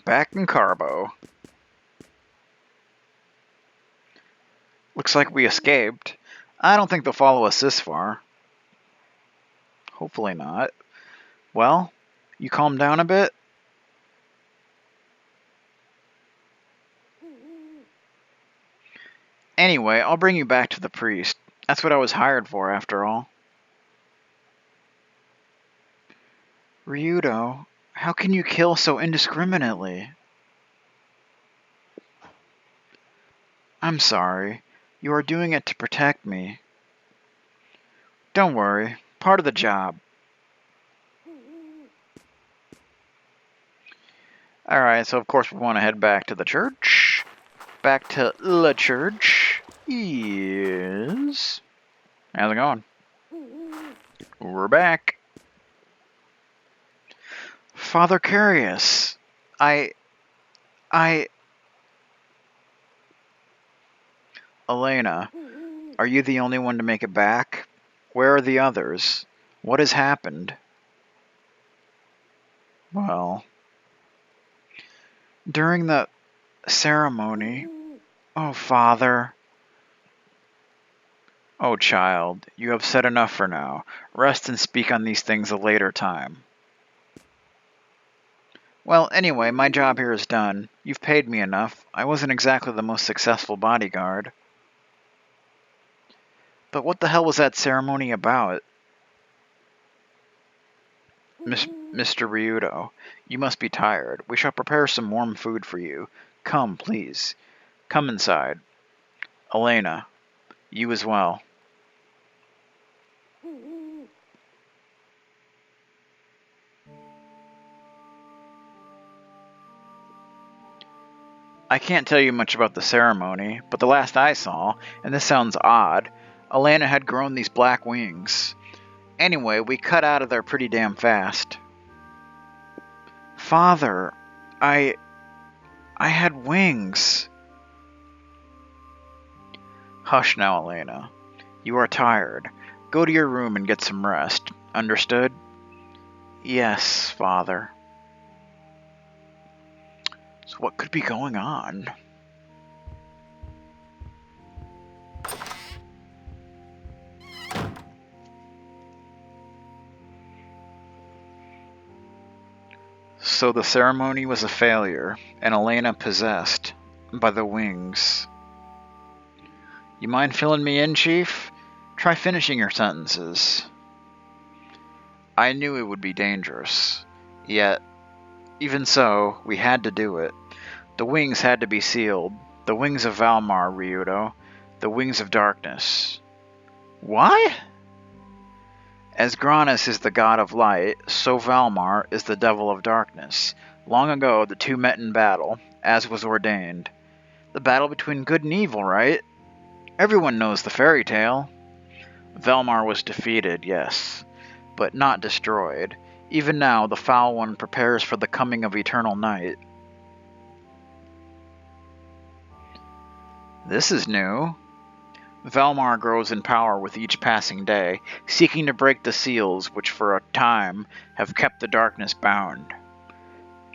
Back in Carbo. Looks like we escaped. I don't think they'll follow us this far. Hopefully not. Well, you calm down a bit? Anyway, I'll bring you back to the priest. That's what I was hired for, after all. Ryudo, how can you kill so indiscriminately? I'm sorry. You are doing it to protect me. Don't worry. Part of the job. Alright, so of course we want to head back to the church. Back to the church is... How's it going? We're back. Father Curious. Elena, are you the only one to make it back? Where are the others? What has happened? Well, during the ceremony... Oh, Father. Oh, child, you have said enough for now. Rest and speak on these things a later time. Well, anyway, my job here is done. You've paid me enough. I wasn't exactly the most successful bodyguard. But what the hell was that ceremony about? Mr. Ryudo, you must be tired. We shall prepare some warm food for you. Come, please. Come inside. Elena, you as well. I can't tell you much about the ceremony, but the last I saw, and this sounds odd, Elena had grown these black wings. Anyway, we cut out of there pretty damn fast. Father, I had wings. Hush now, Elena. You are tired. Go to your room and get some rest. Understood? Yes, Father. So what could be going on? So the ceremony was a failure, and Elena possessed by the wings. You mind filling me in, Chief? Try finishing your sentences. I knew it would be dangerous. Yet, even so, we had to do it. The wings had to be sealed. The wings of Valmar, Ryudo. The wings of darkness. What? As Granus is the god of light, so Valmar is the devil of darkness. Long ago, the two met in battle, as was ordained. The battle between good and evil, right? Everyone knows the fairy tale. Valmar was defeated, yes, but not destroyed. Even now, the Foul One prepares for the coming of eternal night. This is new. Valmar grows in power with each passing day, seeking to break the seals which for a time have kept the darkness bound.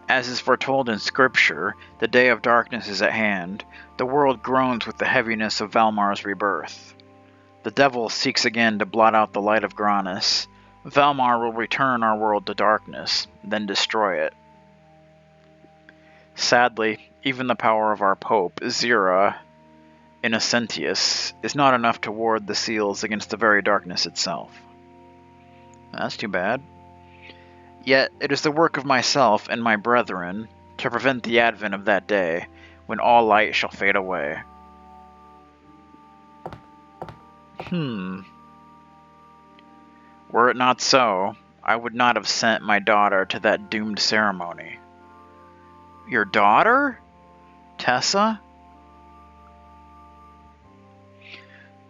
As is foretold in Scripture, the day of darkness is at hand. The world groans with the heaviness of Valmar's rebirth. The devil seeks again to blot out the light of Granus. Valmar will return our world to darkness, then destroy it. Sadly, even the power of our Pope, Zira Innocentius, is not enough to ward the seals against the very darkness itself. That's too bad. Yet it is the work of myself and my brethren to prevent the advent of that day, when all light shall fade away. Were it not so, I would not have sent my daughter to that doomed ceremony. Your daughter? Tessa?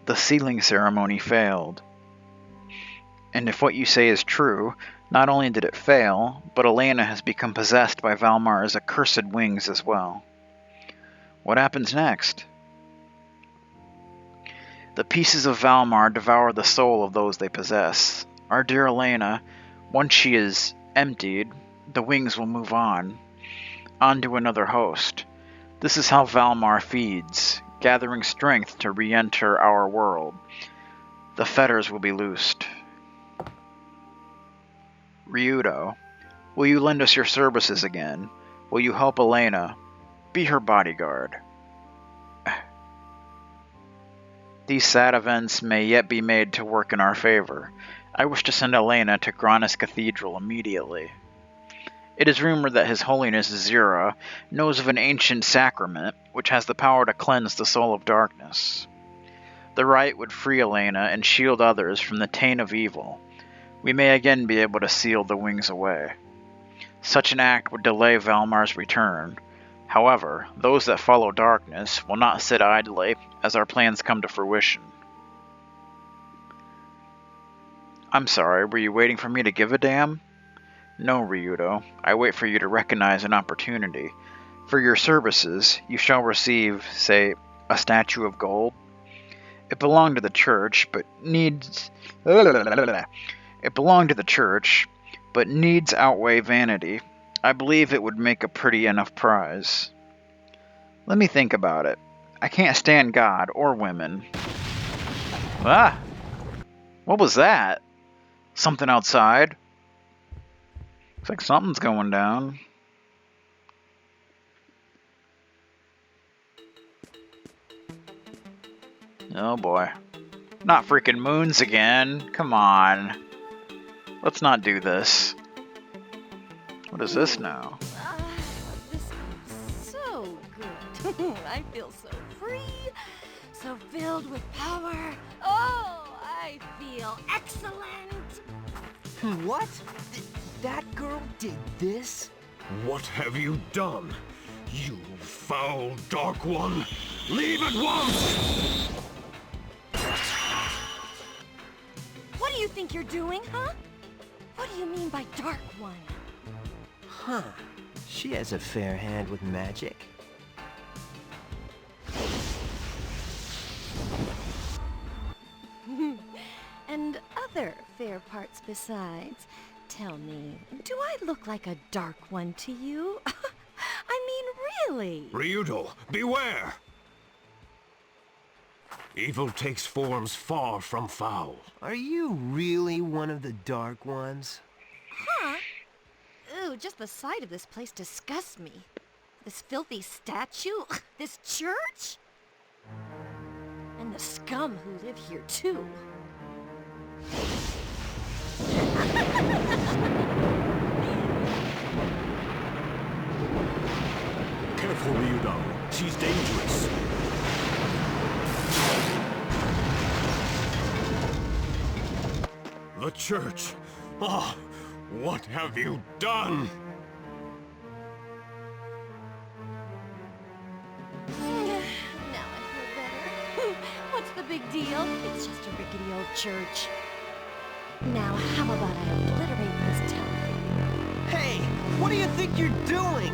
The sealing ceremony failed. And if what you say is true, not only did it fail, but Elena has become possessed by Valmar's accursed wings as well. What happens next? The pieces of Valmar devour the soul of those they possess. Our dear Elena, once she is emptied, the wings will move on. On to another host. This is how Valmar feeds, gathering strength to re-enter our world. The fetters will be loosed. Ryudo, will you lend us your services again? Will you help Elena? Be her bodyguard. These sad events may yet be made to work in our favor. I wish to send Elena to Grandia Cathedral immediately. It is rumored that His Holiness Zira knows of an ancient sacrament which has the power to cleanse the soul of darkness. The rite would free Elena and shield others from the taint of evil. We may again be able to seal the wings away. Such an act would delay Valmar's return. However, those that follow darkness will not sit idly as our plans come to fruition. I'm sorry, were you waiting for me to give a damn? No, Ryudo. I wait for you to recognize an opportunity. For your services, you shall receive, say, a statue of gold. It belonged to the church, but needs... It belonged to the church, but needs outweigh vanity. I believe it would make a pretty enough prize. Let me think about it. I can't stand God or women. Ah! What was that? Something outside? Looks like something's going down. Oh boy. Not freaking moons again. Come on. Let's not do this. What is this now? This feels so good. I feel so free, so filled with power. Oh, I feel excellent. What? That girl did this? What have you done? You foul Dark One! Leave at once! What do you think you're doing, huh? What do you mean by Dark One? Huh. She has a fair hand with magic. And other fair parts besides. Tell me, do I look like a Dark One to you? I mean, really? Ryudo, beware! Evil takes forms far from foul. Are you really one of the Dark Ones? Huh? Ooh, just the sight of this place disgusts me. This filthy statue, this church, and the scum who live here too. Careful, Ryudo. She's dangerous. The church. Ah, what have you done? Now I feel better. What's the big deal? It's just a rickety old church. Now, how about I obliterate this town for you? Hey, what do you think you're doing?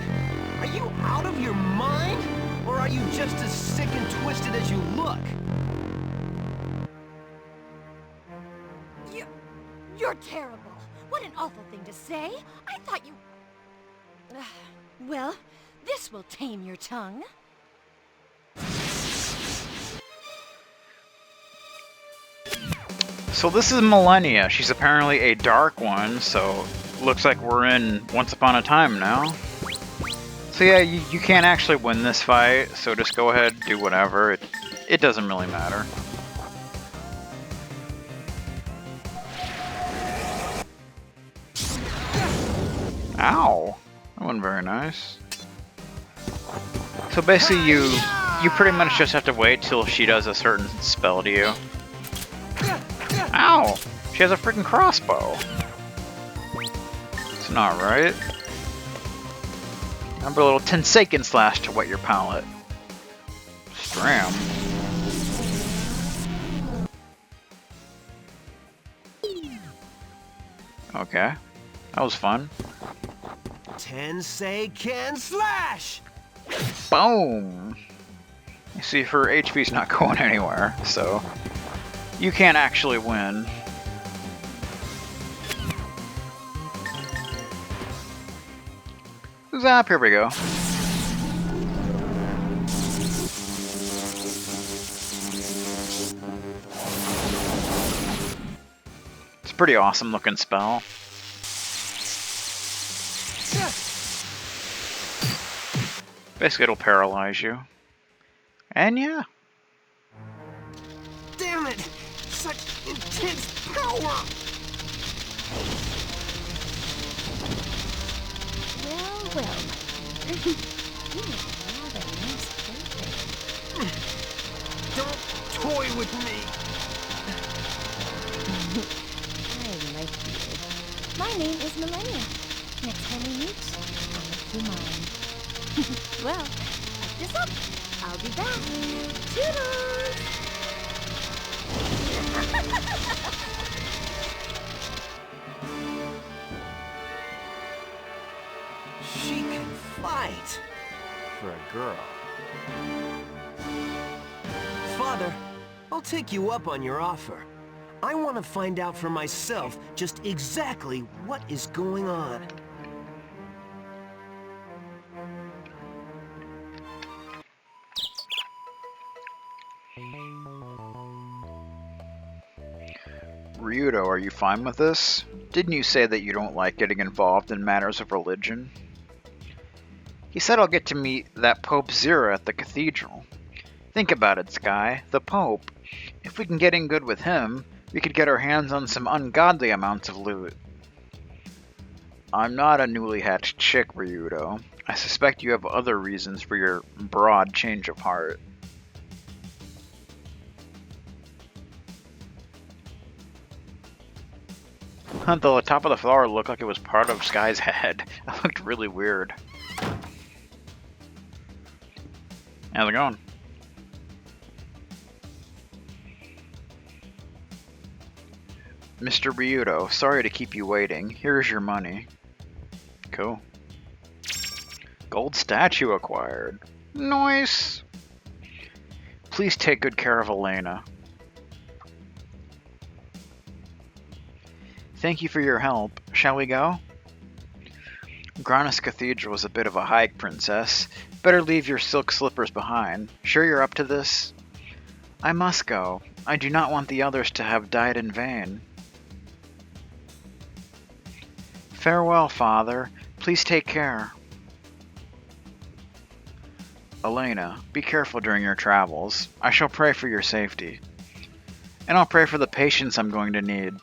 Are you out of your mind? Or are you just as sick and twisted as you look? You're terrible. What an awful thing to say. I thought you... Well, this will tame your tongue. So this is Millenia. She's apparently a dark one, so looks like we're in Once Upon a Time now. So yeah, you can't actually win this fight, so just go ahead, do whatever. It doesn't really matter. Ow! That wasn't very nice. So basically you pretty much just have to wait till she does a certain spell to you. Ow! She has a freaking crossbow. It's not right. Have a little Tenseiken slash to wet your palate. Stram. Okay. That was fun. Tenseiken slash! Boom! You see, her HP's not going anywhere, so you can't actually win. Zap, here we go. It's a pretty awesome looking spell. Basically, it'll paralyze you. And yeah. Damn it! Such intense power! Well, well, my dear. You have a rather nice plaything. Don't toy with me! I like you. My name is Millenia. Next time we meet, I'll make you mine. Well, pick this up. I'll be back. Toodles! She can fight! For a girl. Father, I'll take you up on your offer. I want to find out for myself just exactly what is going on. Ryudo, are you fine with this? Didn't you say that you don't like getting involved in matters of religion? He said I'll get to meet that Pope Zira at the Cathedral. Think about it, Sky. The Pope. If we can get in good with him, we could get our hands on some ungodly amounts of loot. I'm not a newly hatched chick, Ryudo. I suspect you have other reasons for your broad change of heart. The top of the flower looked like it was part of Sky's head. That looked really weird. How's it going? Mr. Ryudo, sorry to keep you waiting. Here's your money. Cool. Gold statue acquired. Nice! Please take good care of Elena. Thank you for your help. Shall we go? Grandia Cathedral is a bit of a hike, Princess. Better leave your silk slippers behind. Sure you're up to this? I must go. I do not want the others to have died in vain. Farewell, Father. Please take care. Elena, be careful during your travels. I shall pray for your safety. And I'll pray for the patience I'm going to need.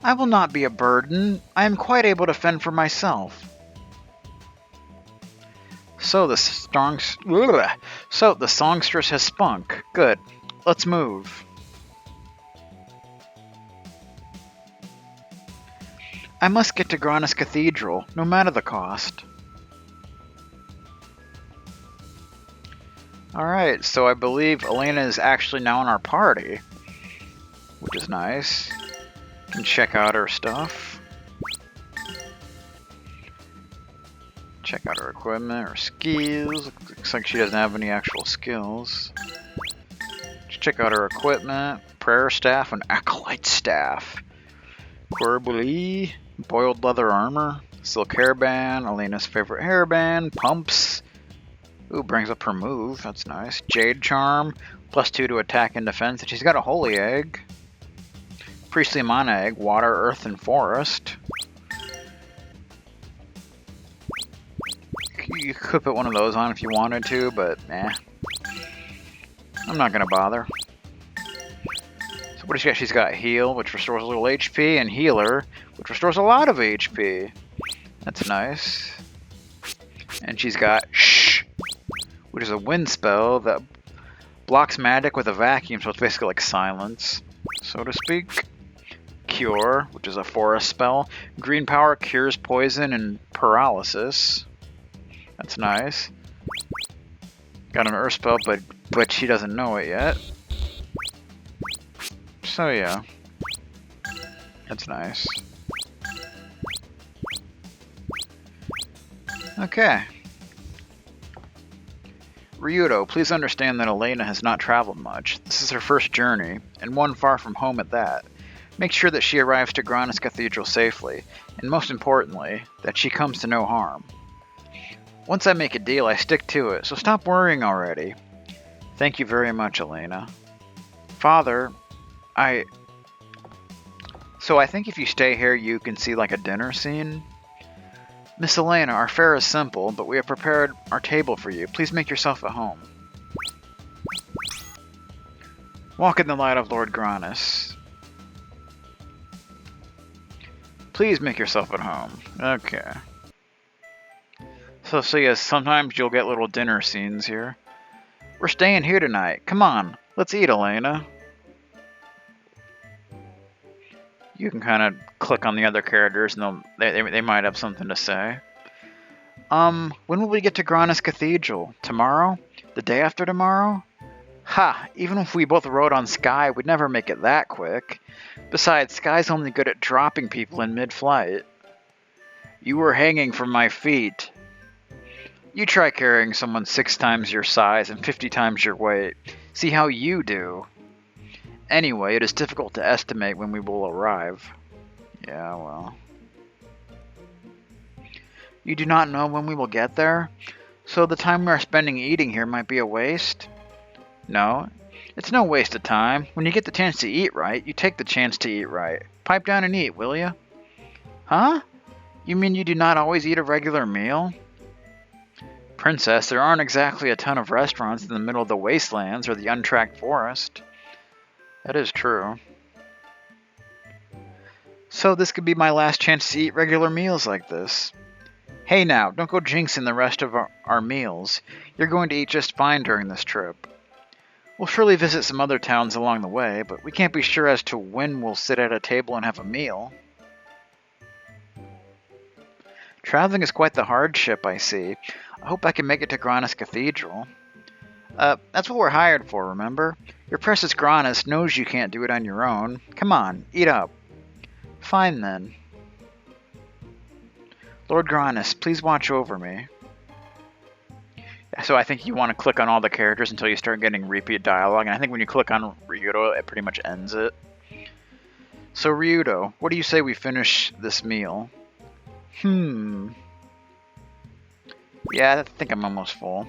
I will not be a burden. I am quite able to fend for myself. So the songstress has spunk. Good. Let's move. I must get to Grandia Cathedral, no matter the cost. Alright, so I believe Elena is actually now in our party, which is nice. You can check out her stuff. Check out her equipment, her skills. Looks like she doesn't have any actual skills. Just check out her equipment, prayer staff, and acolyte staff. Querbuli, boiled leather armor, silk hairband, Elena's favorite hairband, pumps. Ooh, brings up her move, that's nice. Jade charm, +2 to attack and defense, and she's got a holy egg. Priestly mana egg, water, earth, and forest. You could put one of those on if you wanted to, but I'm not gonna bother. So what does she got? She's got heal, which restores a little HP, and healer, which restores a lot of HP. That's nice. And she's got shh, which is a wind spell that blocks magic with a vacuum, so it's basically like silence, so to speak. Cure, which is a forest spell. Green power cures poison and paralysis. That's nice. Got an earth spell, but she doesn't know it yet. So yeah. That's nice. Okay. Ryudo, please understand that Elena has not traveled much. This is her first journey, and one far from home at that. Make sure that she arrives to Grandia Cathedral safely, and most importantly, that she comes to no harm. Once I make a deal, I stick to it, so stop worrying already. Thank you very much, Elena. Father, So I think if you stay here, you can see like a dinner scene. Miss Elena, our fare is simple, but we have prepared our table for you. Please make yourself at home. Walk in the light of Lord Grandia. Please make yourself at home. Okay. So yes, sometimes you'll get little dinner scenes here. We're staying here tonight. Come on, let's eat, Elena. You can kind of click on the other characters, and they might have something to say. When will we get to Grandia Cathedral? Tomorrow? The day after tomorrow? Ha! Even if we both rode on Sky, we'd never make it that quick. Besides, Sky's only good at dropping people in mid-flight. You were hanging from my feet. You try carrying someone 6 times your size and 50 times your weight. See how you do. Anyway, it is difficult to estimate when we will arrive. Yeah, well. You do not know when we will get there? So the time we are spending eating here might be a waste? No, it's no waste of time. When you get the chance to eat right, you take the chance to eat right. Pipe down and eat, will you? Huh? You mean you do not always eat a regular meal? Princess, there aren't exactly a ton of restaurants in the middle of the wastelands or the untracked forest. That is true. So this could be my last chance to eat regular meals like this. Hey now, don't go jinxing the rest of our meals. You're going to eat just fine during this trip. We'll surely visit some other towns along the way, but we can't be sure as to when we'll sit at a table and have a meal. Traveling is quite the hardship, I see. I hope I can make it to Grandia Cathedral. That's what we're hired for, remember? Your precious Grandia knows you can't do it on your own. Come on, eat up. Fine then. Lord Grandia, please watch over me. So I think you want to click on all the characters until you start getting repeat dialogue, and I think when you click on Ryudo, it pretty much ends it. So Ryudo, what do you say we finish this meal? Yeah, I think I'm almost full.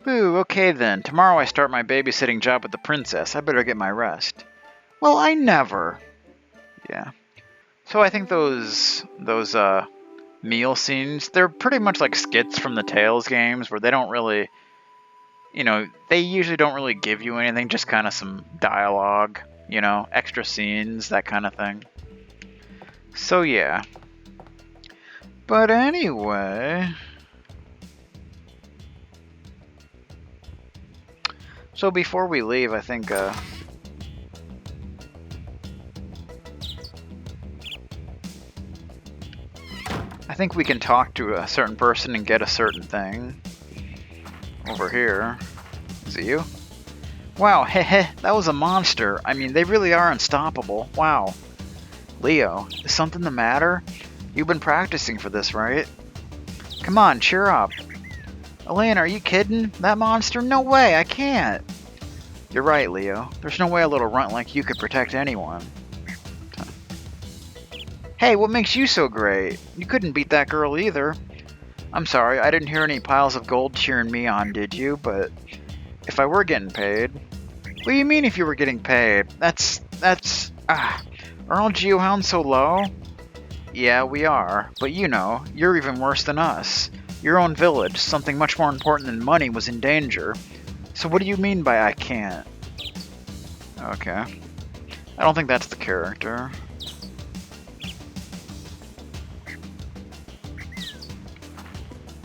Boo, okay then. Tomorrow I start my babysitting job with the princess. I better get my rest. Well, I never. Yeah. So I think those meal scenes, they're pretty much like skits from the Tales games where they don't really, they usually don't really give you anything, just kind of some dialogue, extra scenes, that kind of thing. So yeah. But anyway, so before we leave, I think we can talk to a certain person and get a certain thing. Over here. Is it you? Wow, heh, that was a monster. I mean, they really are unstoppable. Wow. Leo, is something the matter? You've been practicing for this, right? Come on, cheer up. Elena, are you kidding? That monster? No way, I can't. You're right, Leo. There's no way a little runt like you could protect anyone. Hey, what makes you so great? You couldn't beat that girl either. I'm sorry, I didn't hear any piles of gold cheering me on, did you? But if I were getting paid... What do you mean if you were getting paid? Are all Geohounds so low? Yeah, we are. But you're even worse than us. Your own village, something much more important than money, was in danger. So what do you mean by I can't? Okay. I don't think that's the character.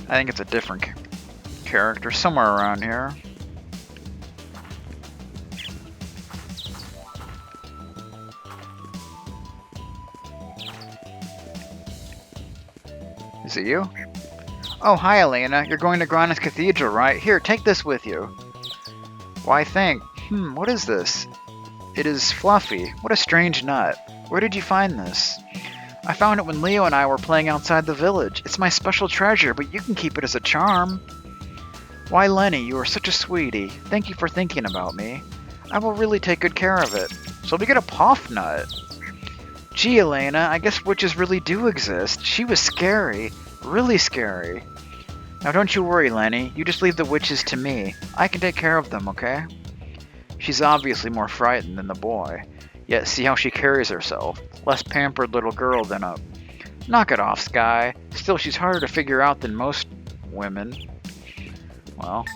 I think it's a different character, somewhere around here. Is it you? Oh, hi Elena, you're going to Grandia Cathedral, right? Here, take this with you. Why thank? What is this? It is fluffy. What a strange nut. Where did you find this? I found it when Leo and I were playing outside the village. It's my special treasure, but you can keep it as a charm. Why, Lenny, you are such a sweetie. Thank you for thinking about me. I will really take good care of it. So we get a puff nut. Gee, Elena, I guess witches really do exist. She was scary. Really scary. Now don't you worry, Lenny. You just leave the witches to me. I can take care of them, okay? She's obviously more frightened than the boy. Yet see how she carries herself. Less pampered little girl than a... Knock it off, Sky. Still, she's harder to figure out than most women. Well.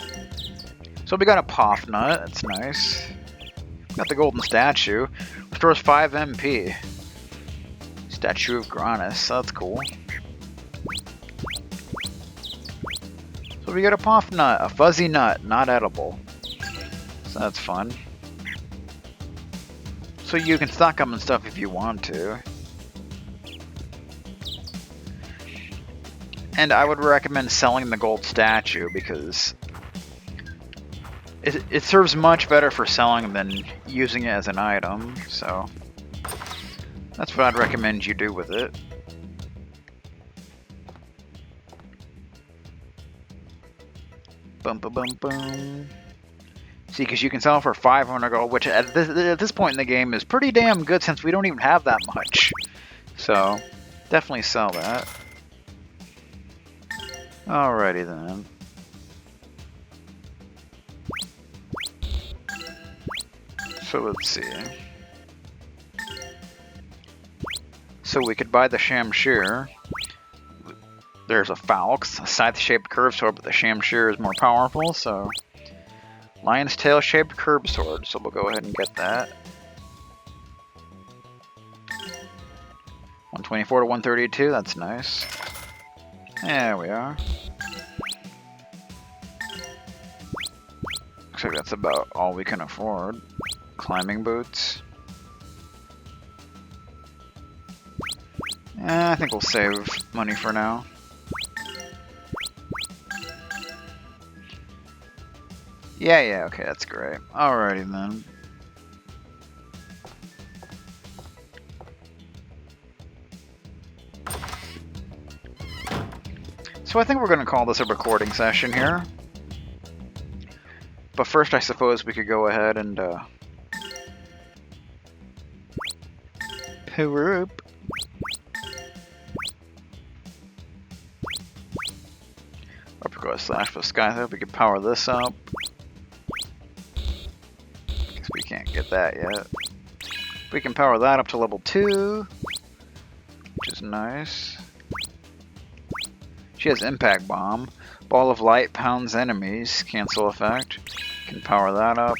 So we got a Poff Nut. That's nice. Got the golden statue. Restores 5 MP. Statue of Granus. That's cool. So we got a Poff Nut. A fuzzy nut. Not edible. So that's fun. So you can stock them and stuff if you want to. And I would recommend selling the gold statue because it serves much better for selling than using it as an item. So that's what I'd recommend you do with it. Bum bum bum bum. See, because you can sell for 500 gold, which at this point in the game is pretty damn good since we don't even have that much. So, definitely sell that. Alrighty then. So let's see. So we could buy the Shamshir. There's a Falx, a scythe-shaped curved sword, but the Shamshir is more powerful, so... Lion's tail shaped curved sword, so we'll go ahead and get that. 124 to 132, that's nice. There we are. Looks like that's about all we can afford. Climbing boots. I think we'll save money for now. Yeah, okay, that's great. Alrighty then. So I think we're going to call this a recording session here. But first I suppose we could go ahead and power up. Uppercut slash for Sky. I hope we can power this up. Guess we can't get that yet. We can power that up to level 2, which is nice. She has Impact Bomb. Ball of Light pounds enemies. Cancel effect. Can power that up.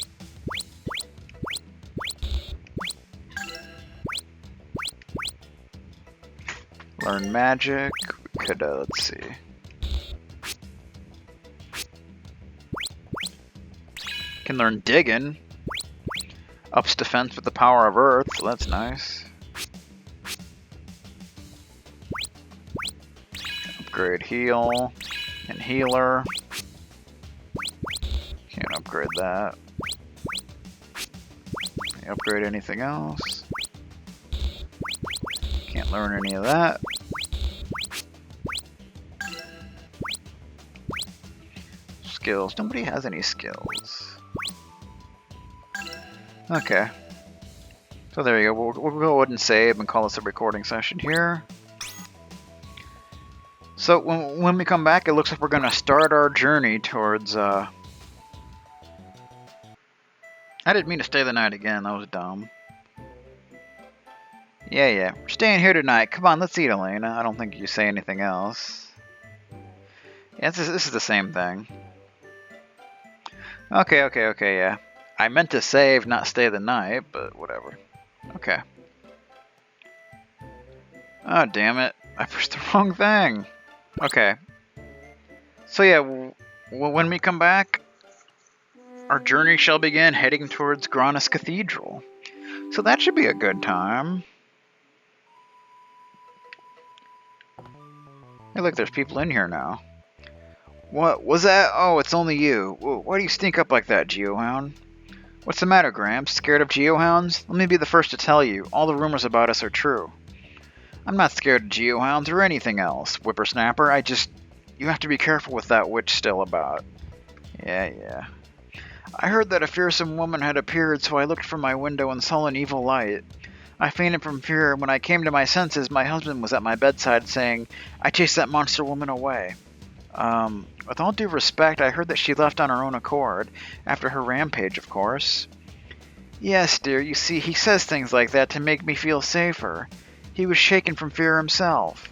Learn Magic. We could, let's see. Can learn Diggin'. Ups defense with the power of Earth, so that's nice. Upgrade Heal and Healer. Can't upgrade that. Can I upgrade anything else? Can't learn any of that. Skills. Nobody has any skills. Okay. So there you go. We'll go ahead and save and call this a recording session here. So when we come back, it looks like we're going to start our journey towards... I didn't mean to stay the night again. That was dumb. Yeah. We're staying here tonight. Come on, let's eat, Elena. I don't think you say anything else. Yeah, this is the same thing. Okay, yeah. I meant to save, not stay the night, but whatever. Okay. Oh, damn it. I pushed the wrong thing. Okay. So yeah, when we come back, our journey shall begin heading towards Granus Cathedral. So that should be a good time. Hey, look, there's people in here now. What was that? Oh, it's only you. Why do you stink up like that, Geohound? What's the matter, Gramps? Scared of Geohounds? Let me be the first to tell you, all the rumors about us are true. I'm not scared of Geohounds or anything else, Whippersnapper. You have to be careful with that witch still about. Yeah. I heard that a fearsome woman had appeared, so I looked from my window and saw an evil light. I fainted from fear. When I came to my senses, my husband was at my bedside saying, I chased that monster woman away. With all due respect, I heard that she left on her own accord, after her rampage, of course. Yes, dear, you see, he says things like that to make me feel safer. He was shaken from fear himself.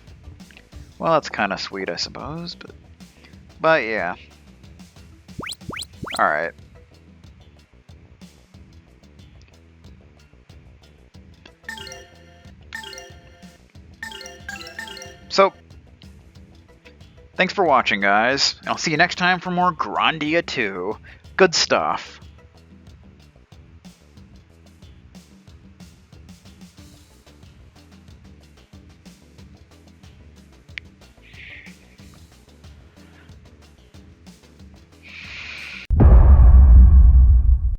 Well, that's kind of sweet, I suppose, but yeah. Alright. So, thanks for watching, guys. I'll see you next time for more Grandia II. Good stuff.